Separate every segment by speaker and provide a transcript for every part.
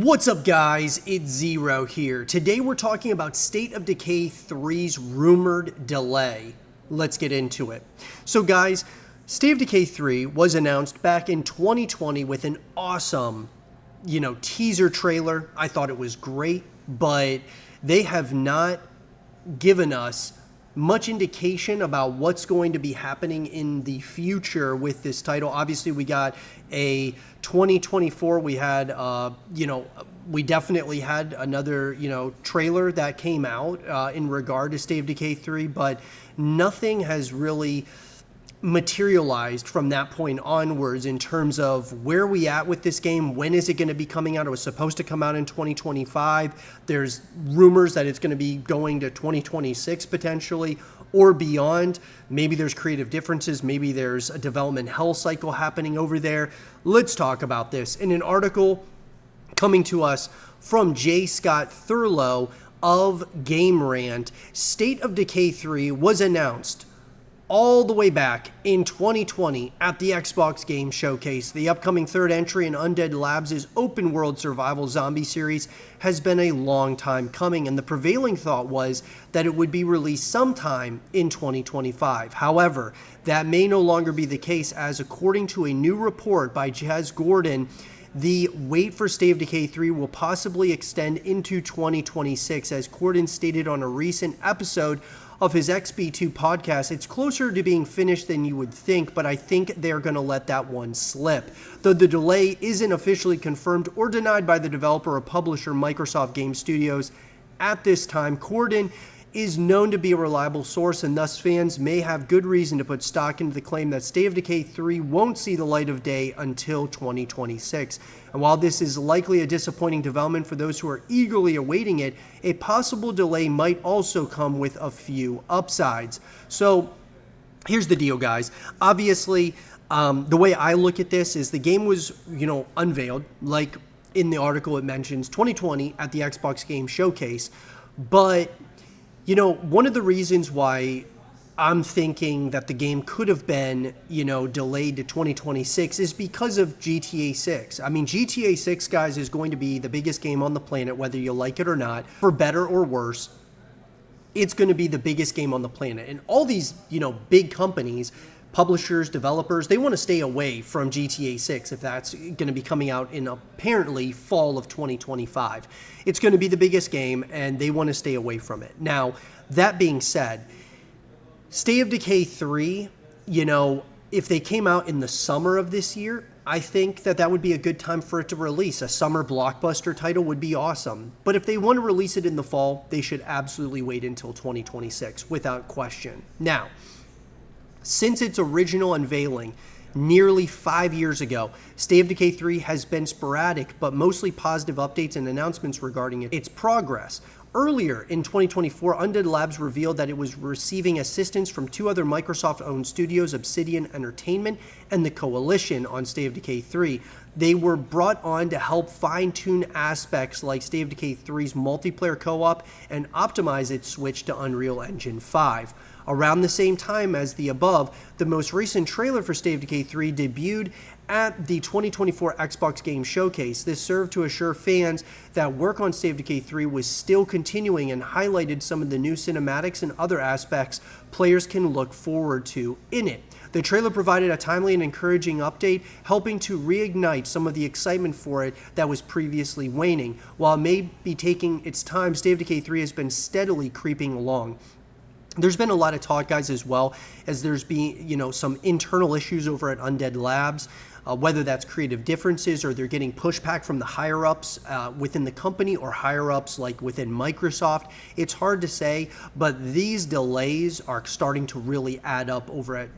Speaker 1: What's up guys, it's Zero here. Today we're talking about State of Decay 3's rumored delay. Let's get into it. So guys, State of Decay 3 was announced back in 2020 with an awesome, teaser trailer. I thought it was great, but they have not given us much indication about what's going to be happening in the future with this title. Obviously, we got a 2024. We had, we definitely had another, trailer that came out in regard to State of Decay 3, but nothing has really materialized from that point onwards in terms of where we at with this game. When is it going to be coming out? It was supposed to come out in 2025. There's rumors that it's going to be going to 2026 potentially or beyond. Maybe there's creative differences. Maybe there's a development hell cycle happening over there. Let's talk about this. In an article coming to us from J. Scott Thurlow of Game Rant, State of Decay 3 was announced all the way back in 2020 at the Xbox Game Showcase. The upcoming third entry in Undead Labs' open-world survival zombie series has been a long time coming, and the prevailing thought was that it would be released sometime in 2025. However, that may no longer be the case, as according to a new report by Jez Gordon, the wait for State of Decay 3 will possibly extend into 2026, as Gordon stated on a recent episode of his XB2 podcast. It's closer to being finished than you would think, but I think they're going to let that one slip. Though the delay isn't officially confirmed or denied by the developer or publisher Microsoft Game Studios at this time, Gordon is known to be a reliable source, and thus fans may have good reason to put stock into the claim that State of Decay 3 won't see the light of day until 2026. And while this is likely a disappointing development for those who are eagerly awaiting it, a possible delay might also come with a few upsides. So here's the deal, guys. Obviously, the way I look at this is the game was, unveiled, like in the article it mentions, 2020 at the Xbox Game Showcase, but one of the reasons why I'm thinking that the game could have been, delayed to 2026 is because of GTA 6. I mean, GTA 6, guys, is going to be the biggest game on the planet, whether you like it or not, for better or worse. It's going to be the biggest game on the planet. And all these, big companies, publishers, developers, they want to stay away from GTA 6 if that's going to be coming out in apparently fall of 2025. It's going to be the biggest game and they want to stay away from it. Now, that being said, State of Decay 3, if they came out in the summer of this year, I think that would be a good time for it to release. A summer blockbuster title would be awesome. But if they want to release it in the fall, they should absolutely wait until 2026 without question. Now, since its original unveiling nearly 5 years ago, State of Decay 3 has been sporadic but mostly positive updates and announcements regarding its progress. Earlier in 2024, Undead Labs revealed that it was receiving assistance from two other Microsoft-owned studios, Obsidian Entertainment and the Coalition, on State of Decay 3. They were brought on to help fine-tune aspects like State of Decay 3's multiplayer co-op and optimize its switch to Unreal Engine 5. Around the same time as the above, the most recent trailer for State of Decay 3 debuted at the 2024 Xbox Game Showcase. This served to assure fans that work on State of Decay 3 was still continuing and highlighted some of the new cinematics and other aspects players can look forward to in it. The trailer provided a timely and encouraging update, helping to reignite some of the excitement for it that was previously waning. While it may be taking its time, State of Decay 3 has been steadily creeping along. There's been a lot of talk, guys, as well, as there's been, some internal issues over at Undead Labs, whether that's creative differences or they're getting pushback from the higher-ups within the company or higher-ups like within Microsoft. It's hard to say, but these delays are starting to really add up over at,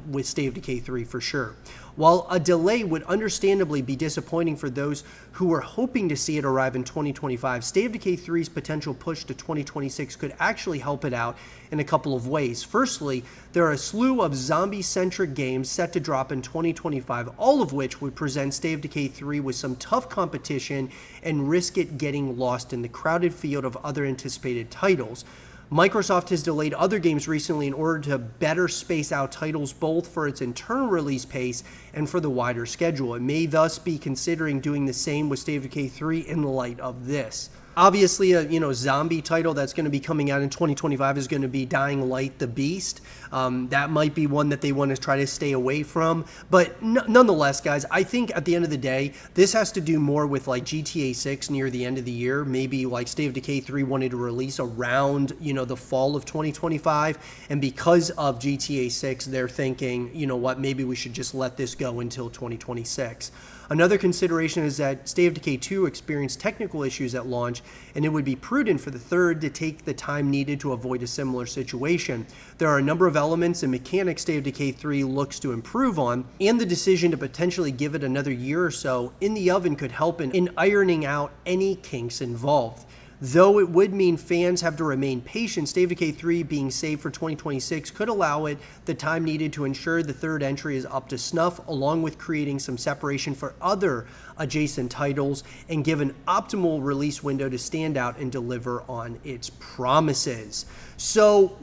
Speaker 1: with State of Decay 3 for sure. While a delay would understandably be disappointing for those who were hoping to see it arrive in 2025, State of Decay 3's potential push to 2026 could actually help it out in a couple of ways. Firstly, there are a slew of zombie-centric games set to drop in 2025, all of which would present State of Decay 3 with some tough competition and risk it getting lost in the crowded field of other anticipated titles. Microsoft has delayed other games recently in order to better space out titles both for its internal release pace and for the wider schedule. It may thus be considering doing the same with State of Decay 3 in light of this. Obviously, a zombie title that's going to be coming out in 2025 is going to be Dying Light: The Beast. That might be one that they want to try to stay away from. But nonetheless, guys, I think at the end of the day, this has to do more with like GTA 6 near the end of the year. Maybe like State of Decay 3 wanted to release around, the fall of 2025. And because of GTA 6, they're thinking, you know what, maybe we should just let this go until 2026. Another consideration is that State of Decay 2 experienced technical issues at launch, and it would be prudent for the third to take the time needed to avoid a similar situation. There are a number of elements and mechanics State of Decay 3 looks to improve on, and the decision to potentially give it another year or so in the oven could help in ironing out any kinks involved. Though it would mean fans have to remain patient, State of Decay 3 being saved for 2026 could allow it the time needed to ensure the third entry is up to snuff, along with creating some separation for other adjacent titles and give an optimal release window to stand out and deliver on its promises. So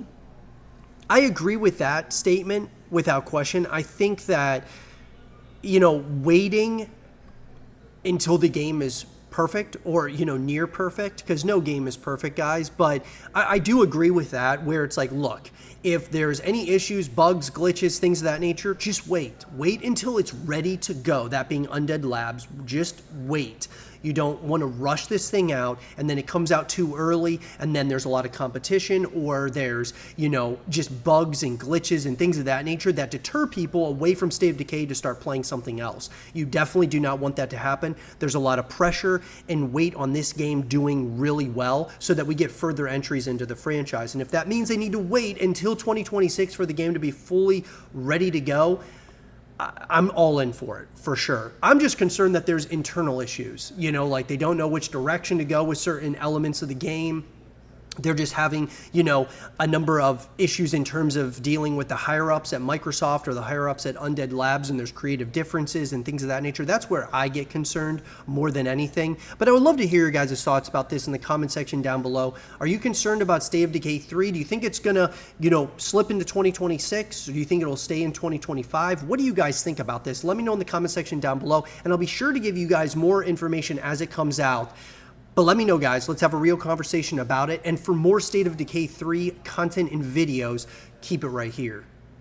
Speaker 1: I agree with that statement without question. I think that, waiting until the game is perfect or, near perfect, because no game is perfect, guys. But I do agree with that, where it's like, look, if there's any issues, bugs, glitches, things of that nature, just wait. Wait until it's ready to go. That being Undead Labs, just wait. You don't want to rush this thing out and then it comes out too early and then there's a lot of competition, or there's, just bugs and glitches and things of that nature that deter people away from State of Decay to start playing something else. You definitely do not want that to happen. There's a lot of pressure and weight on this game doing really well so that we get further entries into the franchise. And if that means they need to wait until 2026 for the game to be fully ready to go, I'm all in for it, for sure. I'm just concerned that there's internal issues, like they don't know which direction to go with certain elements of the game. They're just having, a number of issues in terms of dealing with the higher-ups at Microsoft or the higher-ups at Undead Labs, and there's creative differences and things of that nature. That's where I get concerned more than anything. But I would love to hear your guys' thoughts about this in the comment section down below. Are you concerned about State of Decay 3? Do you think it's going to, slip into 2026? Or do you think it'll stay in 2025? What do you guys think about this? Let me know in the comment section down below, and I'll be sure to give you guys more information as it comes out. But let me know, guys. Let's have a real conversation about it. And for more State of Decay 3 content and videos, keep it right here.